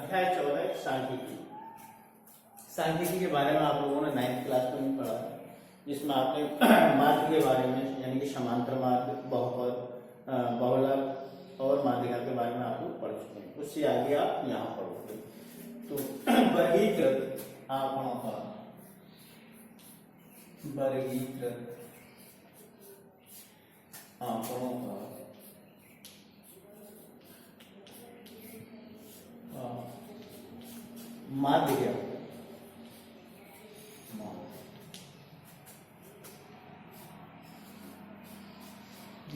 संख्या है 14 सांख्यिकी। सांख्यिकी के बारे में आप लोगों ने 9th क्लास में पढ़ा है, जिसमें आपने माध्य के बारे में यानी कि समांतर माध्य, बहुपद, बहुलक और माध्यिका के बारे में आप लोग पढ़ चुके हैं। उससे आगे आप यहाँ पढ़ोगे। तो वर्गीकृत आंकड़ों का वर्गीकृत आंकड़ों का माध्य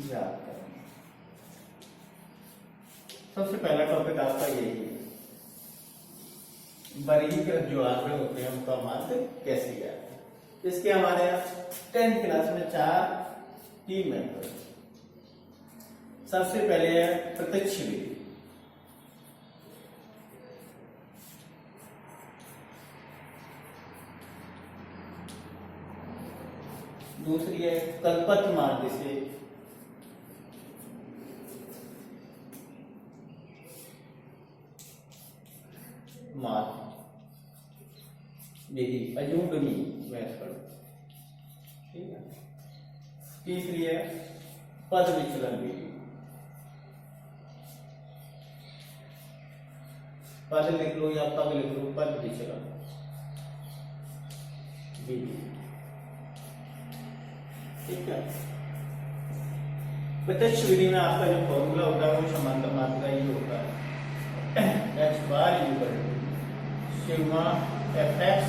याद करना। सबसे पहला टॉपिक आपका यही है, वर्गीकृत जो आंकड़े होते हैं उनका माध्य कैसे ज्ञात है। इसके हमारे यहाँ 10th क्लास में 4 की मेथड। सबसे पहले है प्रत्यक्ष विधि। दूसरी है कल्पत माध्य से माध्य विधि, अजूबनी मेथड। ठीक है। तीसरी है पद विचलन विधि। पद लिख लो या पद लिख लो, पद विचलन विधि। ठीक है। प्रत्यक्ष विधि में आपका जो फॉर्मूला होता है वो समांतर माध्य का ही होता है, x bar equal to sigma fx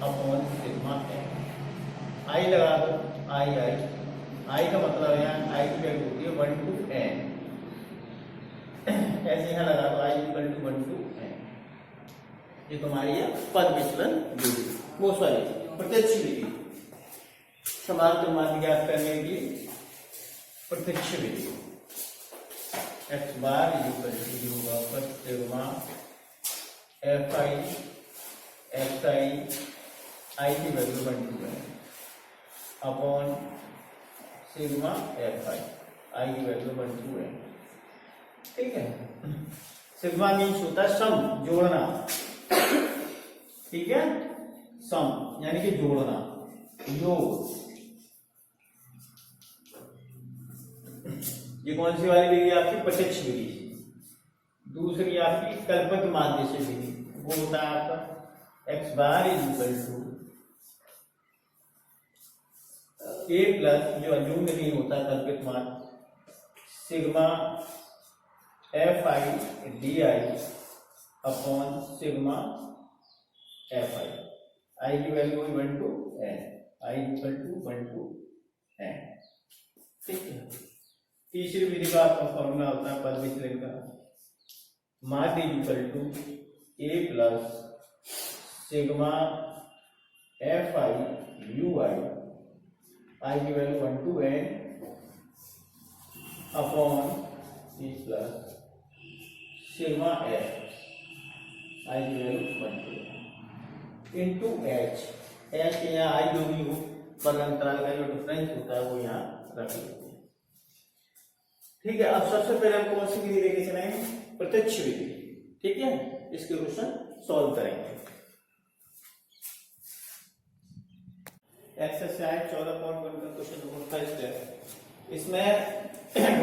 upon sigma n। I लगा दो, आई का मतलब यहाँ आई की वैल्यू होती है 1 to n। ऐसे यहाँ लगा दो आई इक्वल टू 1 to n। ये तुम्हारी है पद विचलन विधि, वो सॉरी प्रत्यक्ष विधि। समांतर माध्य ज्ञात करने की प्रत्यक्ष विधि। x बार इक्वल टू होगा सिग्मा fi xi, आई की value 1 to n upon sigma fi, I की वैल्यू 1 to n। ठीक है। सिग्मा मीन्स होता है सम, जोड़ना। ठीक है, सम यानी कि जोड़ना, योग। ये कौन सी वाली विधि आपकी? प्रत्यक्ष विधि। दूसरी आपकी कल्पत माध्य से विधि, वो होता है आपका x bar equal to a plus, जो अजूम नहीं होता कल्पित माध्य, sigma fi di upon sigma fi, I की value 1 to n, I equal to 1 to n। ठीक है। तीसरी विधि का आपका फॉर्मूला होता है पद विचलन का, माध्य equal to a plus sigma fi ui, I की value 1 to n upon c plus sigma f, I की value 1 to n into h। h यहाँ आई जो भी हो, पर अंतराल का जो डिफरेंस होता है वो यहाँ रख लेते हैं। ठीक है। अब सबसे पहले हम कौन सी विधि लेके चलेंगे? प्रत्यक्ष विधि। ठीक है, इसके क्वेश्चन सॉल्व करेंगे। एक्सरसाइज 14.1 का क्वेश्चन नंबर फर्स्ट है। इसमें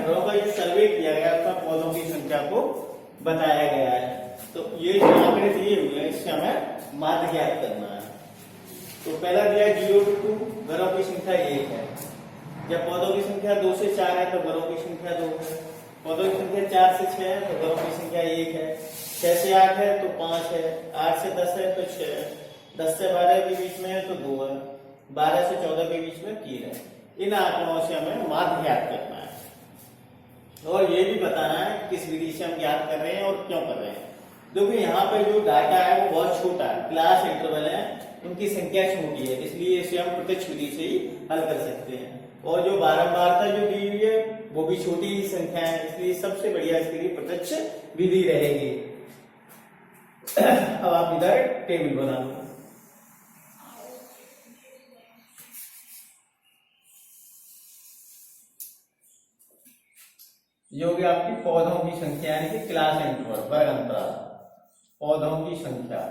रो का जो सर्वे किया गया उसका पौधों की संख्या को बताया गया है। तो ये जो आंकड़े दिए हुए हैं इससे हमें माध्य ज्ञात करना है। तो पहला दिया 0 to 2, घरों की संख्या 1 है। जब पौधों की संख्या 2 से 4 है तो घरों की संख्या 2 है। पौधों की संख्या 4 से 6 है तो घरों की संख्या 1 है। 6 से 8 है तो 5 है। 8 से 10 है तो 6 है। 10 से 12 के बीच में है तो 2 है। 12 से 14 के बीच में 3 है। इन आंकड़ों से हमें माध्य ज्ञात करना है और ये भी बताना है किस विधि से हम ज्ञात कर रहे हैं और क्यों कर रहे हैं। क्योंकि यहाँ पे जो डाटा है वो बहुत छोटा है, क्लास इंटरवल है, उनकी संख्या छोटी है, इसलिए इसे हम प्रत्यक्ष विधि से ही हल कर सकते हैं। और जो बारंबारता जो दी हुई है वो भी छोटी ही संख्या है, इसलिए सबसे बढ़िया इसके लिए प्रत्यक्ष विधि रहेगी। अब आप इधर टेबल बना लो। ये होगी आपकी पौधों की संख्या यानी कि क्लास इंटरवल, वर्ग अंतराल। पौधों की संख्या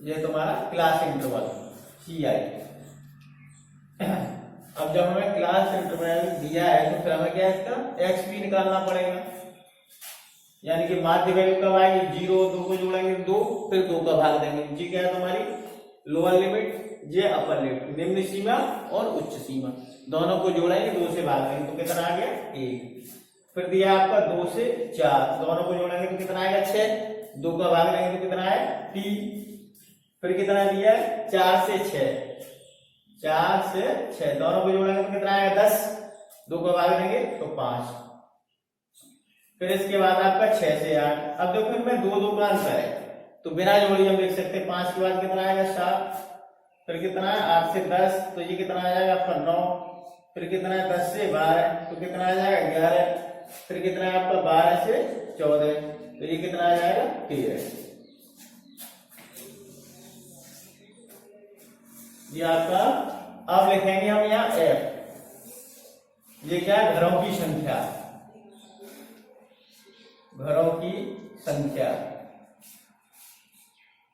ये तुम्हारा क्लास इंटरवल CI। अब जब हमें क्लास इंटरवल दिया है तो फिर हमें क्या है इसका XP निकालना पड़ेगा, यानी कि माध्य वैल्यू कब आएगी 0, 2 को जोड़ेंगे 2, फिर 2 का भाग देंगे। जी क्या है तुम्हारी लोअर लिमिट, ये अपर लिमिट, निम्न सीमा और उच्च सीमा, दोनों को जोड़ेंगे 2 से भाग देंगे तो कितना आ गया 1। फिर दिया आपका 2 से 4, दोनों को जोड़ेंगे तो कितना आएगा 6, 2 का भाग देंगे तो कितना है 3। फिर कितना दिया है 4 से 6, 4 से 6, दोनों को जोड़ेंगे तो कितना आएगा 10, 2 का भाग देंगे तो 5। फिर इसके बाद आपका 6 से 8। अब देखो इनमें 2 2 का अंतर है तो बिना जोड़ी हम लिख सकते हैं 5 के बाद कितना आएगा 7, फिर कितना है 8 से 10 तो ये कितना आ जाएगा आपका 9, फिर कितना है 10 से 12 तो कितना आ जाएगा 11, फिर कितना है आपका 12 से 14 तो ये कितना आ जाएगा 13। ये आपका। अब लिखेंगे हम यहाँ F, ये क्या है घरों की संख्या, घरों की संख्या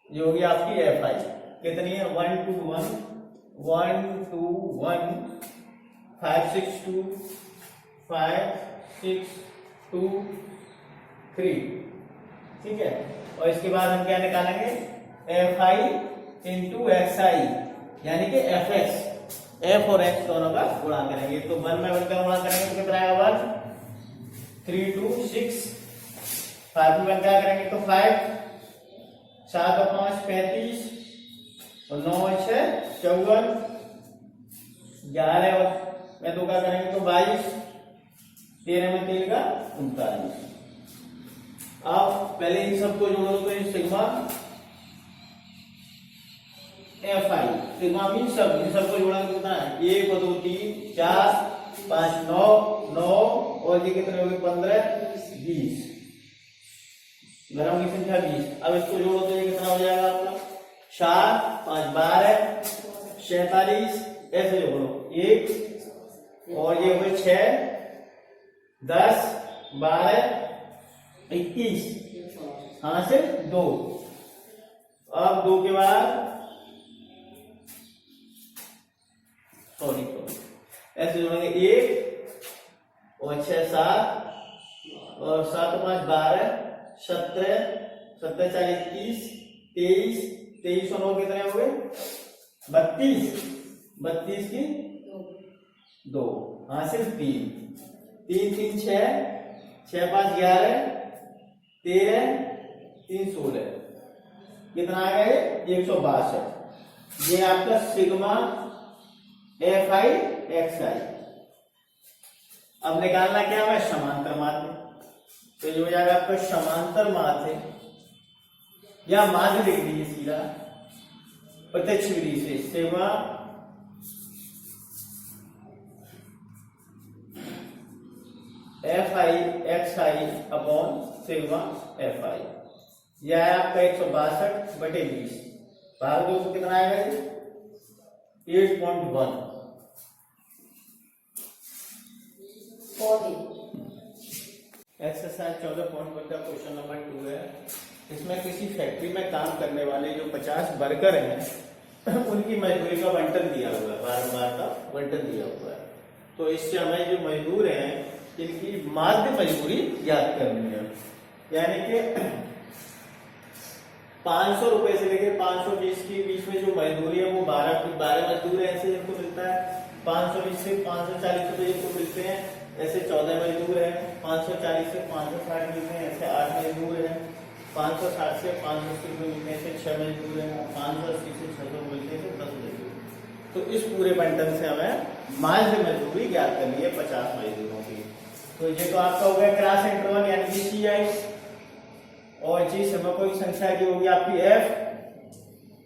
ये होगी आपकी FI। कितनी है 1 2 1 1 2 1 5 6 2 5 6 2 3, ठीक है। और इसके बाद हम क्या निकालेंगे FI इंटू XI, यानी कि FX, F और X दोनों का गुणा करेंगे तो 1 में 1 का गुणा करेंगे तो कितना आएगा 1, 3 2 6, 5 में 1 क्या करेंगे तो 5, 7 और 5 35 और 9 और 6 54, 11 में 2 का करेंगे तो 22, 13 में 3 का 39। अब पहले इन सबको जोड़ो तो ये सिग्मा FI, सिग्मा मीन सब, इन सबको जोड़ेंगे कितना है 1 2 3 4 5 9 9 और ये कितने हो गए 15 20, घरों की संख्या 20। अब इसको जोड़ो तो ये कितना हो जाएगा आपका 7 5 12 47, ऐसे जोड़ो 1 और ये हुए 6 10 12 21, हाँ से 2। अब 2 के बाद सॉरी ऐसे जोड़ेंगे 1 और 6 7 और 7 5 12 17 17 40 21 23 23 और 9 कितने हो गए 32, 32 की 2, हाँ सिर्फ 3 3 3 6 6 5 11 13 3 16, कितना आ गया 162। ये आपका सिग्मा FI XI। अब निकालना क्या है समांतर माध्य, तो ये हो जाएगा आपका समांतर माध्य या माध्य लिख दीजिए सीधा प्रत्यक्ष विधि से, sigma FI XI upon sigma FI। यह है आपका 162/20, भाग 2 को कितना आएगा 8.1। एक्सरसाइज 14.1 का क्वेश्चन नंबर 2 है। इसमें किसी फैक्ट्री में काम करने वाले जो 50 वर्कर हैं उनकी मजदूरी का बंटन दिया हुआ है, बार-बार का बंटन दिया हुआ है। तो इससे हमें जो मजदूर हैं इनकी माध्य मजदूरी याद करनी है, यानी कि 500 रुपए से लेकर 520 के बीच में जो मजदूरी है वो 12 मजदूर है ऐसे जिनको मिलता है। 520 से 540 रुपए जिनको मिलते हैं ऐसे 14 मजदूर है। 540 से 560 मिलते हैं ऐसे 8 मजदूर है। 560 से 580 रुपए मिलते हैं ऐसे 6 मजदूर है। 580 से 600 मिलते हैं 10 मजदूर। तो इस पूरे बंटन से हमें माध्य मजदूरी ज्ञात करनी है 50 मजदूरों की। तो ये तो आपका हो गया क्लास इंटरवल यानी कि CI, और जी समकोई संख्या की होगी आपकी F।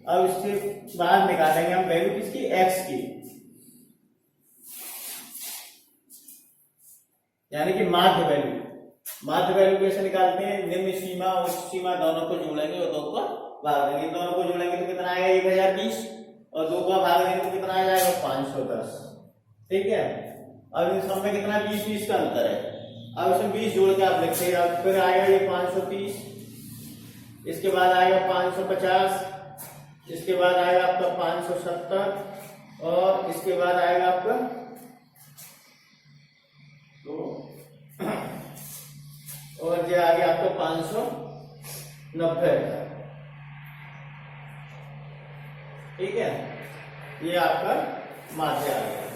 अब इसके बाद निकालेंगे हम वैल्यू किसकी X की, यानी कि माध्य वैल्यू। माध्य वैल्यू कैसे निकालते हैं, निम्न सीमा उच्च सीमा दोनों को जोड़ेंगे और 2 को भाग देंगे। दोनों को जोड़ेंगे तो कितना आएगा 1020 और 2 को भाग देंगे तो कितना आ जाएगा 510। ठीक है। अब इन सब में कितना 20-20 का अंतर है अब इसमें 20 जोड़ के आप लिखते हैं। अब फिर आएगा ये 530, इसके बाद आएगा 550, इसके बाद आएगा आपका 570 और इसके बाद आएगा आपका तो और ये आ गया आपका 590। ठीक है, ये आपका माध्य आ गया।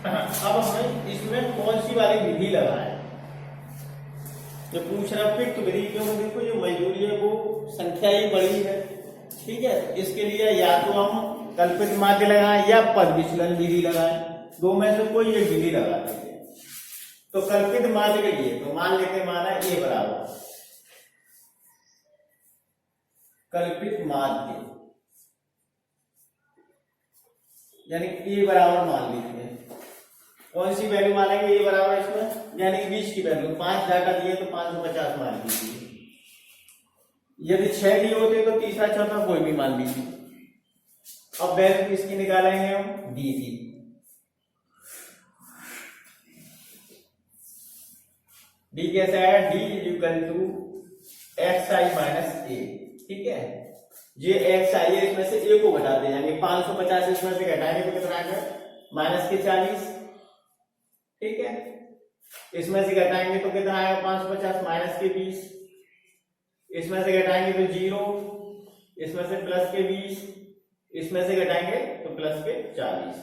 अब हमें इसमें कौन सी वाली विधि लगाए, जो पूछ रहा फिर तो विधि क्यों, देखो जो मजदूरी है वो संख्या ही बड़ी है। ठीक है, इसके लिए या तो हम कल्पित माध्य लगाएं या पद विचलन विधि लगाएं, दो में से कोई एक विधि लगा दीजिए। तो कल्पित माध्य के लिए तो मान लेते माना ए बराबर कल्पित माध्य, यानी ए बराबर मान लीजिए। कौन सी वैल्यू मानेंगे ए बराबर इसमें, यानी 20 की वैल्यू 5 डाटा दिए तो 550 मान लीजिए। यदि 6 दिए होते तो तीसरा चौथा कोई भी मान लीजिए। अब वैल्यू किसकी निकालेंगे हम, डी की। डी कैसे आया, D equal to X I minus A. ठीक है, ये एक्स आई है, इसमें से ए को घटाते जाएंगे। 550 इसमें से घटाएंगे तो कितना आएगा, माइनस के 40। ठीक है, इसमें से घटाएंगे तो कितना आएगा 550 माइनस के 20, इसमें से घटाएंगे तो 0, इसमें से प्लस के 20, इसमें से घटाएंगे तो प्लस के 40।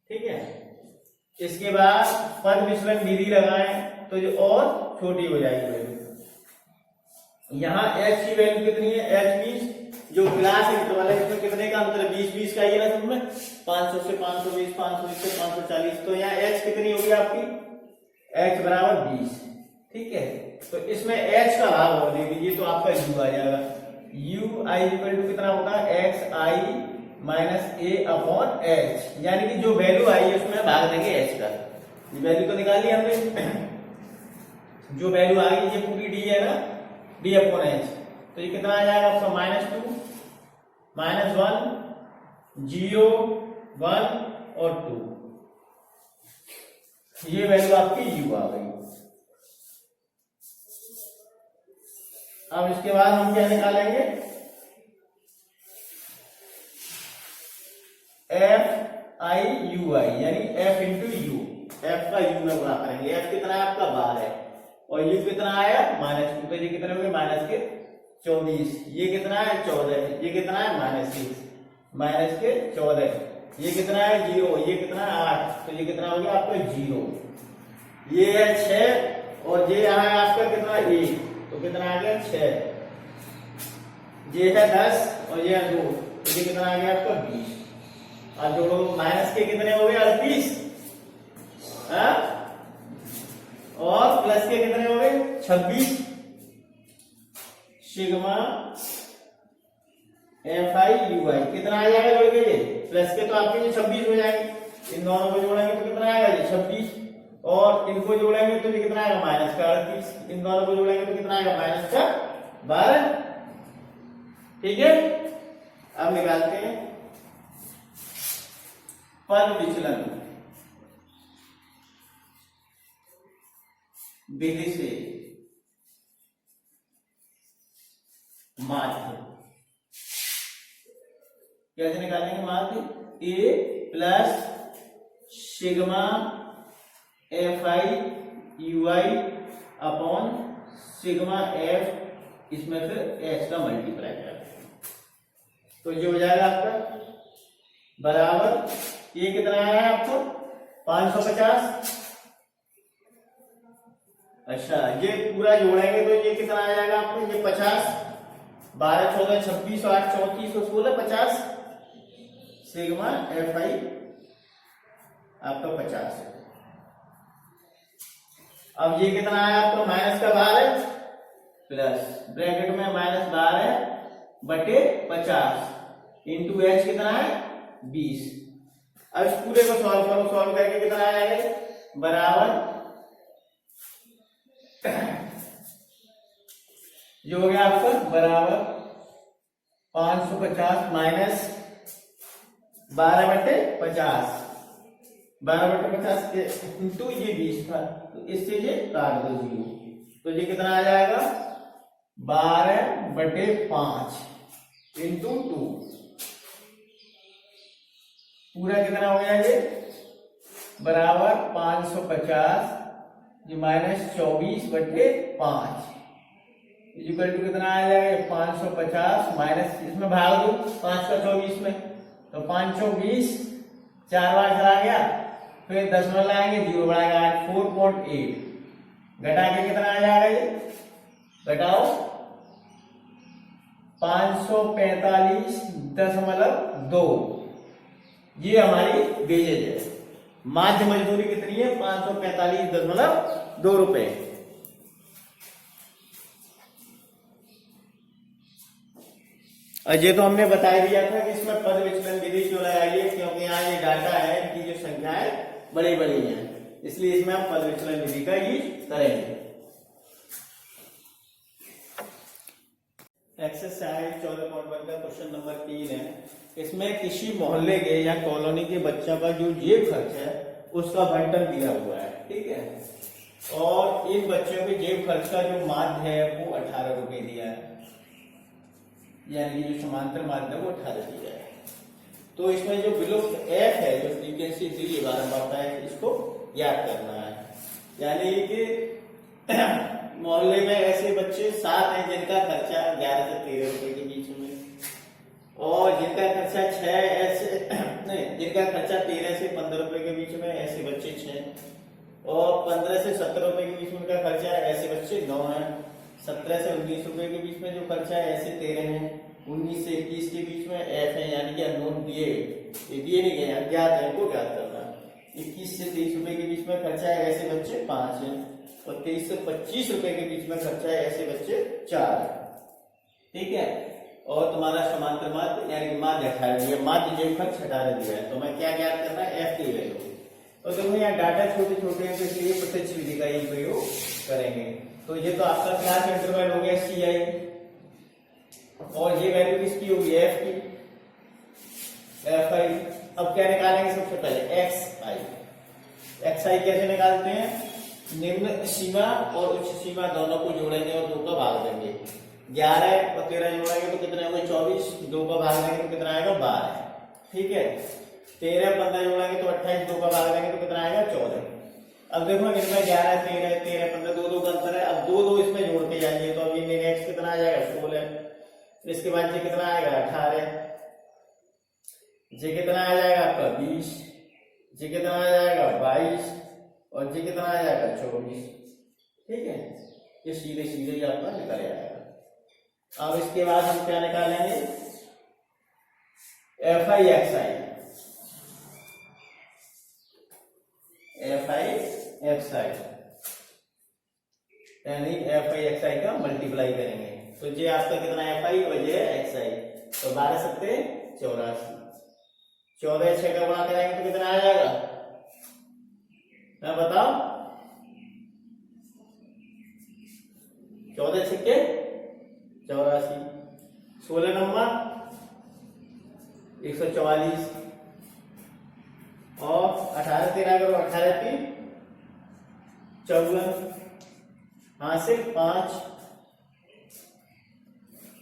ठीक है, इसके बाद पद विचलन विधि लगाएं तो जो और छोटी हो जाएगी वैल्यू। यहाँ h की वैल्यू कितनी है, h 20, जो क्लास इंटरवल है इसमें कितने का अंतर है, 20 का ही है ना सब में, 500 से 520, 520 से 540। तो यहाँ h कितनी होगी आपकी, h बराबर 20। ठीक है, तो इसमें h का भाग और दे दीजिए तो आपका u आ जाएगा। u i इक्वल टू कितना होगा, x i minus a upon h, यानी कि जो वैल्यू आई है उसमें भाग देंगे h का। ये वैल्यू तो निकाल लिया हमने, जो वैल्यू आ गई ये पूरी d है ना, d अपॉन h। तो ये कितना आ जाएगा आपका, -2, -1, 0, 1 और 2। ये वैल्यू आपकी u आ गई। अब इसके बाद हम क्या निकालेंगे, एफ आई यू आई, यानी एफ इंटू यू। एफ का यू में गुणा करेंगे। एफ कितना है आपका 12 और यू कितना आया -2, तो ये कितने हो गए माइनस के 24। ये कितना है 14, ये कितना है -6 माइनस के 14, ये कितना है 0, ये कितना है 8, तो ये कितना हो गया आपका 0। ये है 6 और ये यहाँ है आपका कितना 1, तो कितना आ गया 6। ये है 10 और ये है 2, तो ये कितना आ गया आपका 20। अब जोड़ो, माइनस के कितने हो गए 38 और प्लस के कितने हो गए 26। सिग्मा एफ आई यू आई कितना आ जाएगा जोड़ के, ये प्लस के तो आपके ये 26 हो जाएंगे। इन दोनों को जोड़ेंगे तो कितना आएगा ये 26 और इनको जोड़ेंगे तो ये कितना आएगा माइनस का 38। इन दोनों को जोड़ेंगे तो कितना आएगा माइनस का 12। ठीक है, अब निकालते हैं पद विचलन विधि से माध्य। कैसे निकालेंगे माध्य, A plus sigma F I U I upon sigma F, इसमें फिर एच का मल्टीप्लाई करें तो ये हो जाएगा आपका बराबर, ये कितना आया है आपको 550। अच्छा, ये पूरा जोड़ेंगे तो ये कितना आ जाएगा आपको, ये 50, 12, 14, 26, 8, 34 और 16, 50 सिग्मा एफ आई आपका 50। अब ये कितना आया आपका माइनस का 12 प्लस ब्रैकेट में -12 बटे 50 इंटू एच कितना है 20। अब इस पूरे को सॉल्व करो, सॉल्व करके कितना आएगा बराबर, जो हो गया आपका बराबर 550 माइनस 12 बटे 50 12/50 इंटू ये 20 था, तो इससे ये काट दो 0, तो ये कितना आ जाएगा 12/5 इंटू 2, पूरा कितना हो गया ये बराबर 550, ये -24/5 इक्वल टू कितना आ जाएगा 550 माइनस, इसमें भाग दो 5 का 24 में, तो 520 4 बार चला गया, फिर 10 में लाएंगे 0 बढ़ाएगा 4.8, घटा के कितना आ जाएगा ये घटाओ 545.2, ये हमारी वेजेज है। माध्य मजदूरी कितनी है 545.2 रुपए। और ये तो हमने बता दिया था कि इसमें पद विचलन विधि क्यों लगाई है, क्योंकि यहाँ ये डाटा है कि जो संख्याएं बड़ी बड़ी हैं, इसलिए इसमें हम पद विचलन विधि का यूज करेंगे। एक्सरसाइज 14.1 का क्वेश्चन नंबर 3 है। इसमें किसी मोहल्ले के या कॉलोनी के बच्चों का जो जेब खर्च है उसका बंटन दिया हुआ है, ठीक है, और इन बच्चों के जेब खर्च का जो माध्य है वो 18 रुपए दिया है, यानी जो समांतर माध्य है वो 18 दिया है। तो इसमें जो विलुप्त एफ है, जो फ्रीक्वेंसी दी बारंबार है, इसको याद करना है। यानी कि मोहल्ले में ऐसे बच्चे 7 हैं जिनका खर्चा 11 से 13 रुपए के बीच में, और जिनका खर्चा 6 ऐसे नहीं, जिनका खर्चा 13 से 15 रुपए के बीच में, ऐसे बच्चे 6, और 15 से 17 रुपए के बीच में उनका खर्चा है, ऐसे बच्चे 9 हैं। 17 से 19 रुपए के बीच में जो खर्चा है ऐसे 13 हैं। 19 से 21 के बीच में एफ है, यानी कि अननोन दिए नहीं गए, अज्ञात है, इनको ज्ञात करना। 21 से 23 रुपए के बीच में खर्चा है, ऐसे बच्चे 5 हैं, और 23 से 25 रुपए के बीच में खर्चा है, ऐसे बच्चे 4 हैं, ठीक है। और तुम्हारा समांतर माध्य यानी माध्य 18 दिया, माध्य जेब खर्च 18 दिया है, तो मैं क्या ज्ञात करना है एफ की वैल्यू। और देखो यहाँ डाटा छोटे छोटे हैं, तो इसलिए प्रत्यक्ष विधि का ही प्रयोग करेंगे। तो ये तो आपका क्लास इंटरवल हो गया CI, और ये वैल्यू किसकी होगी एफ की, FI। अब क्या निकालेंगे सबसे पहले XI। XI कैसे निकालते हैं, निम्न सीमा और उच्च सीमा दोनों को जोड़ेंगे और 2 का भाग देंगे। 11 और 13 जोड़ेंगे तो कितने होंगे 24, 2 का भाग देंगे तो कितना आएगा 12, ठीक है। 13 15 जोड़ेंगे तो 28, 2 का भाग देंगे तो कितना आएगा 14। अब देखो इनमें 11 13 13 15 2 का अंतर है, अब 2 इसमें जोड़ के जाएंगे तो अब ये नेक्स्ट कितना आ जाएगा 16, इसके बाद ये कितना आएगा 18, ये कितना आ जाएगा आपका 20, ये कितना आ जाएगा 22, और ये कितना आ जाएगा 24, ठीक है। ये सीधे सीधे ही आपका निकल आएगा। अब इसके बाद हम क्या निकालेंगे FI XI। FI XI यानी FI XI का मल्टीप्लाई करेंगे, तो ये आपका कितना FI और ये XI, तो 12 सत्ते 84, 14 6 का गुणा करेंगे तो कितना आ जाएगा, मैं बताओ 14 छक्के 84, 16 नंबर 144, और 18 13 करो 18 3 54, हाँ से 5,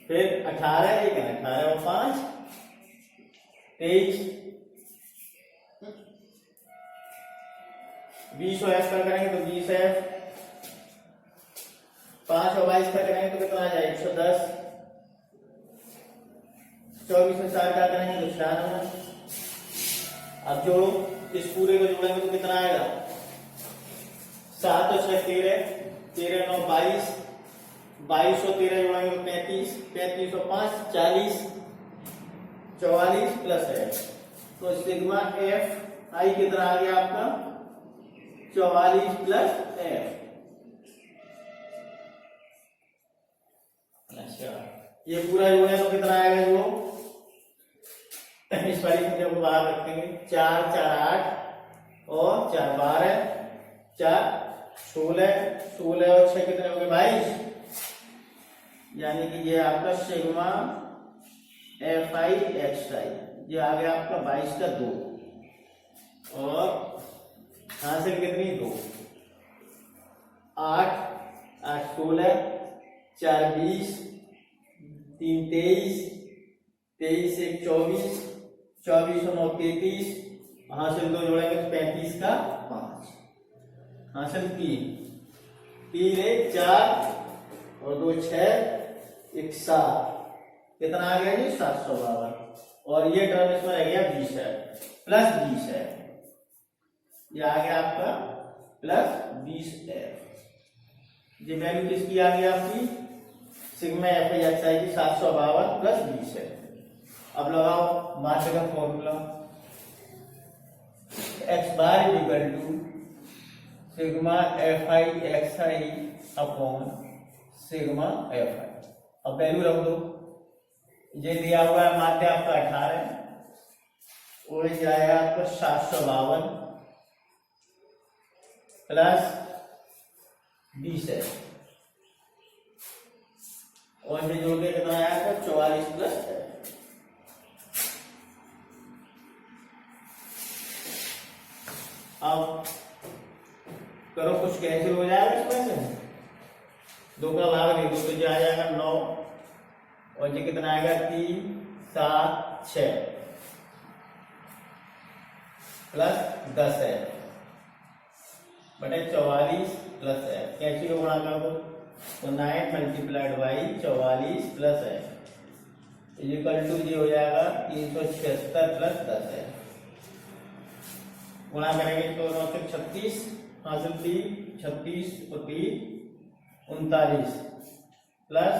फिर 18 एक है 18 और 5 23, 20 और F का करेंगे तो 20 F, 5 और 22 का करेंगे तो कितना आ जाएगा 110, 24 में 4 का करेंगे तो 96। अब जोड़ो, इस पूरे को जोड़ेंगे तो कितना आएगा 7 और 6 13, 13 9 22, 22 और 13 जोड़ेंगे तो 35, 35 और 5 40, 44 प्लस है, तो सिग्मा एफ आई कितना आ गया आपका 44 प्लस एफ। अच्छा, ये पूरा जोड़े तो कितना आएगा, जो इस वाली संख्या को बाहर रखेंगे 4 4 8 और 4 12, 4 16, 16 और 6 कितने हो गए 22, यानी कि ये आपका सिग्मा FI XI, ये आ गया आपका 22 का 2, और हासिल कितनी 2, 8, 8 16, 4 20, 3 23, 23 1 24, 24 और 9 33, हासिल 2 जोड़ेंगे तो 35 का 5, हासिल 3, 3 1 4 और 2 6, 1 7, कितना आ गया जी 752, और ये टर्म इसमें रह गया 20 है, प्लस 20 है, ये आ गया आपका प्लस 20 है। ये वैल्यू किसकी आ गई आपकी sigma F I X I की 752 प्लस 20 है। अब लगाओ माध्य का formula, X bar is equal to sigma F I X I upon sigma F I. अब वैल्यू रख दो, ये दिया हुआ है माध्य आपका 18 और जाएगा आपको 752 प्लस 20 है, और ये जोड़ के कितना आया 44 प्लस है। अब करो कुछ कैंसिल हो जाएगा इसमें से, 2 का भाग दे दो तो ये आ जाएगा 9, और ये कितना आएगा 3 7 6 प्लस 10 है बटे 44 प्लस है, कैसे को गुणा कर दो तो 9 मल्टीप्लाइड बाई 44 प्लस है इक्वल टू ये हो जाएगा 376 प्लस 10 है, गुणा करेंगे तो 9 से 36, हासिल 3 36 और 3 39 प्लस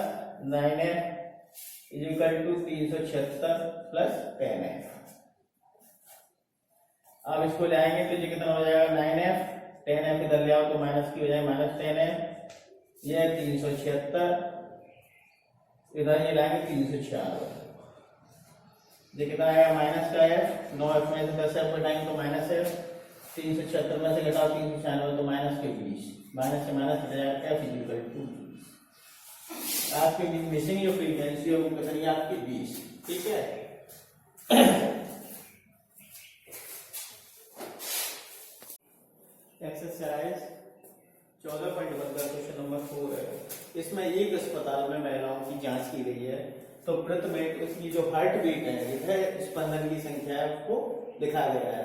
9 है इक्वल टू 376 प्लस 10 है। अब इसको लाएंगे तो ये कितना हो जाएगा 9f, 10f इधर ले आओ तो माइनस की हो जाएगा -10f, ये 376, इधर ये लाएंगे 396, ये कितना आएगा माइनस का है 9f में से 10f घटाएंगे तो माइनस है, 376 में से घटाओ 396 तो माइनस के 20, माइनस से माइनस हट जाएगा f इक्वल टू 20। आपकी मिसिंग जो फ्रीक्वेंसी है वो कितनी है आपकी 20, ठीक है। एक्सरसाइज 14.1 का क्वेश्चन नंबर 4 है। इसमें एक अस्पताल में महिलाओं की जांच की गई है, तो प्रति मिनट उसकी जो हार्ट बीट है स्पंदन की संख्या है उसको लिखा गया है।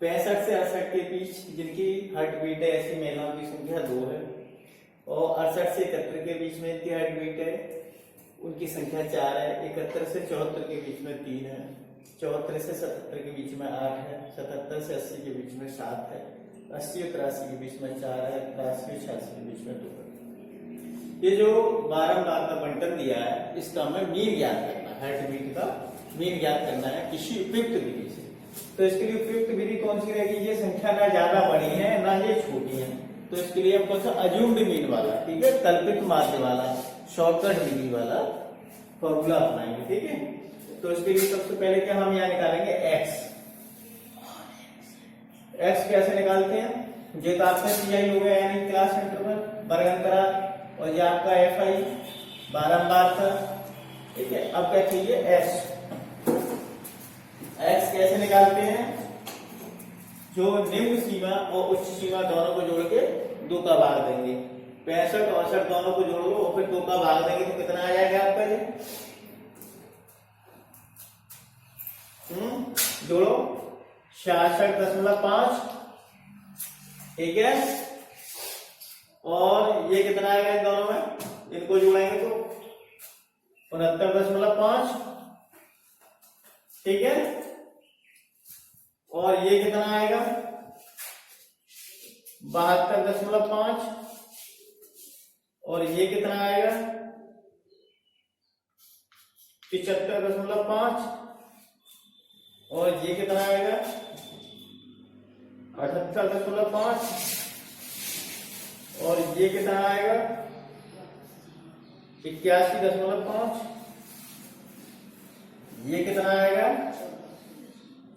65 से 68 के बीच जिनकी हार्ट बीट है ऐसी महिलाओं की संख्या 2 है, और 68 से 71 के बीच में इनकी हार्ट बीट है उनकी संख्या 4 है, 71 से 74 के बीच में 3 है, 74 से 77 के बीच में 8 है, 77 से 80 के बीच में 7 है, 80 और 83 के बीच में 4 है, 83 और 86 के बीच में 2 है। ये जो बारंबार का बंटन दिया है इसका हमें मीन ज्ञात करना है, हार्ट बीट का मीन ज्ञात करना है किसी उपयुक्त विधि से। तो इसके लिए उपयुक्त विधि कौन सी रहेगी, ये संख्या ना ज्यादा बड़ी है ना ये छोटी है, तो इसके लिए हम कौन सा अज्यूम्ड मीन वाला, ठीक है, कल्पित माध्य वाला, शॉर्टकट विधि वाला फॉर्मूला अपनाएंगे, ठीक है। तो इसके लिए सबसे पहले क्या हम यहाँ निकालेंगे एक्स। एक्स कैसे निकालते हैं, ये तो आपका पीआई हो गया यानी क्लास इंटरवल वर्ग अंतराल, और ये आपका एफ आई बारंबार था, ठीक है। अब क्या चाहिए एक्स। एक्स कैसे निकालते हैं, जो निम्न सीमा और उच्च सीमा दोनों को जोड़ के 2 का भाग देंगे, 65 और 68 दोनों को जोड़ लो और फिर 2 का भाग देंगे तो कितना आ जाएगा आपका ये, जोड़ो 66.5, ठीक है, और ये कितना आएगा इन दोनों में, इनको जोड़ेंगे तो 69.5, ठीक है, और ये कितना आएगा 72.5, और ये कितना आएगा 75.5, और ये कितना आएगा 78.5, और ये कितना आएगा 81.5, ये कितना आएगा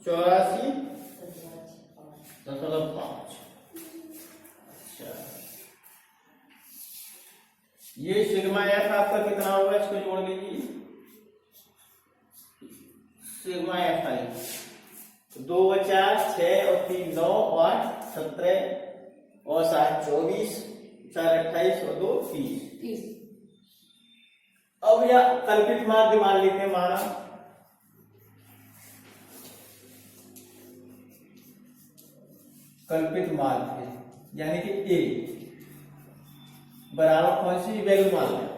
84.5। अच्छा, ये सिग्मा एफ आपका कितना होगा, इसको जोड़ लीजिए, सिग्मा एफ आई 2 और 4 6 और 3 9 और 17 और 7 24 4 28 और 2 30। अब या कल्पित माध्य मान लेते हैं हमारा कल्पित माध्य यानी कि ए बराबर कौन सी वैल्यू मान लें,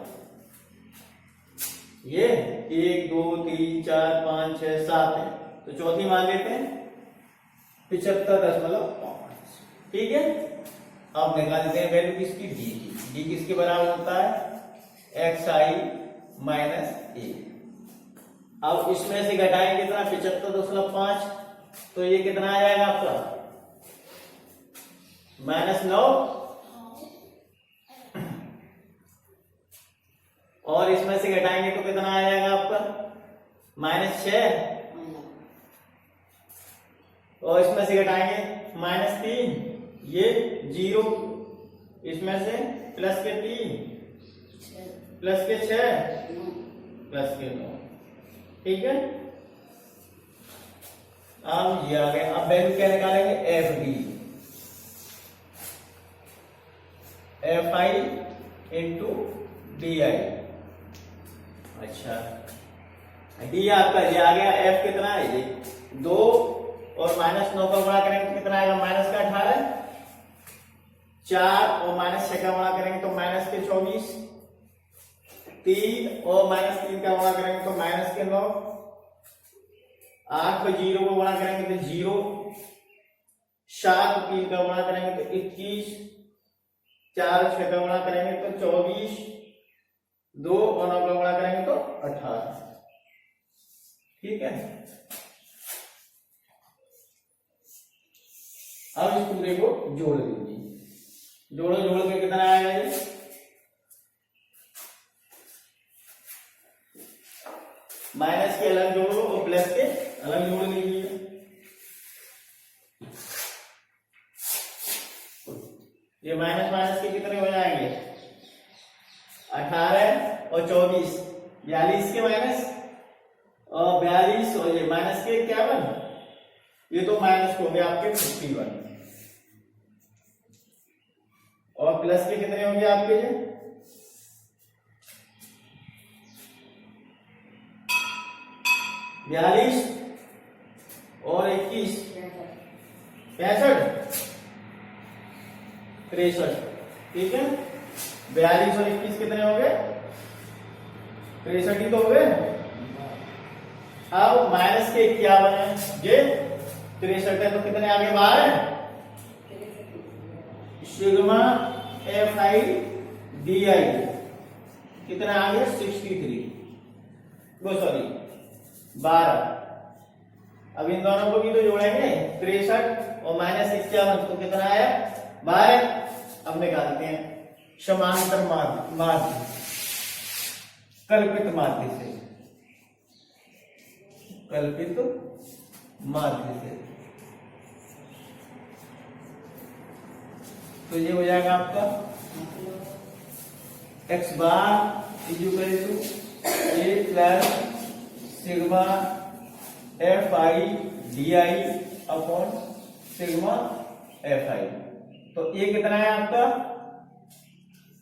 ये 1 2 3 4 5 6 7 है, तो चौथी मान लेते हैं 75.5। ठीक है, अब निकाल देते हैं वैल्यू किसकी, डी की। डी किसके बराबर होता है, xi माइनस ए। अब इसमें से घटाएंगे कितना, 75.5, तो ये कितना आ जाएगा आपका -9, और इसमें से घटाएंगे तो कितना आ जाएगा आपका -6, और इसमें से घटाएंगे -3, ये 0, इसमें से प्लस के 3 प्लस के 6 प्लस के 9। ठीक है, अब ये आ गया। अब वैल्यू क्या निकालेंगे, F D, F I into D I. अच्छा, डी आपका ये आ गया, एफ कितना है, ये 2 और -9 का गुणा करेंगे तो कितना आएगा, -18, 4 और -6 का गुणा करेंगे तो -24, 3 और -3 का गुणा करेंगे तो -9, 8 को 0 को गुणा करेंगे तो 0, 7 को 3 का गुणा करेंगे तो 21, 4 और 6 का गुणा करेंगे तो 24, 2 और 9 का गुणा करेंगे तो 18। ठीक है, अब इस पूरे को जोड़ दीजिए, जोड़ के कितना आएगा, ये माइनस के अलग जोड़ो और प्लस के अलग जोड़ लीजिए। ये माइनस माइनस के कितने हो जाएंगे, 18 और 24, 42 के माइनस और 42, और ये माइनस के 51, ये तो माइनस हो गया आपके 51, और प्लस के कितने होंगे आपके, ये 42 और 21 65 63। ठीक है, 42 और 21 कितने हो गए, 63 ही तो हो गए। अब माइनस के 51 है, ये 63 है, तो कितने आगे 12, सिग्मा एफ आई डी आई कितना आ गया 63, वो सॉरी 12। अब इन दोनों को भी तो जोड़ेंगे, 63 और -51, तो कितना आया 12। अब निकालते हैं समांतर माध्य कल्पित माध्य से, कल्पित माध्य से, तो ये हो जाएगा आपका x bar equal to a plus sigma F I D I upon sigma F I. तो ये कितना है आपका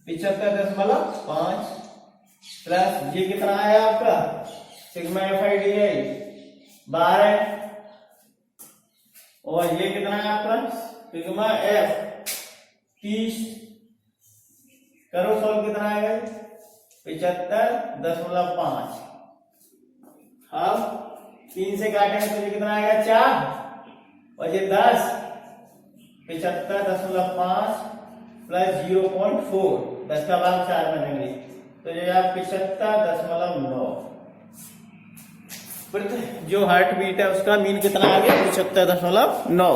75.5 प्लस ये कितना है आपका सिग्मा एफ आई डी आई 12, और ये कितना है आपका सिग्मा एफ 30, करो सॉल्व, कितना आएगा 75.5। अब 3 से काटेंगे तो ये कितना आएगा 4, और ये 10, 75.5 प्लस 0.4, 10 का भाग 4 बनेंगे, तो ये आप 75.9। जो हार्ट बीट है उसका मीन कितना आ गया 75.9।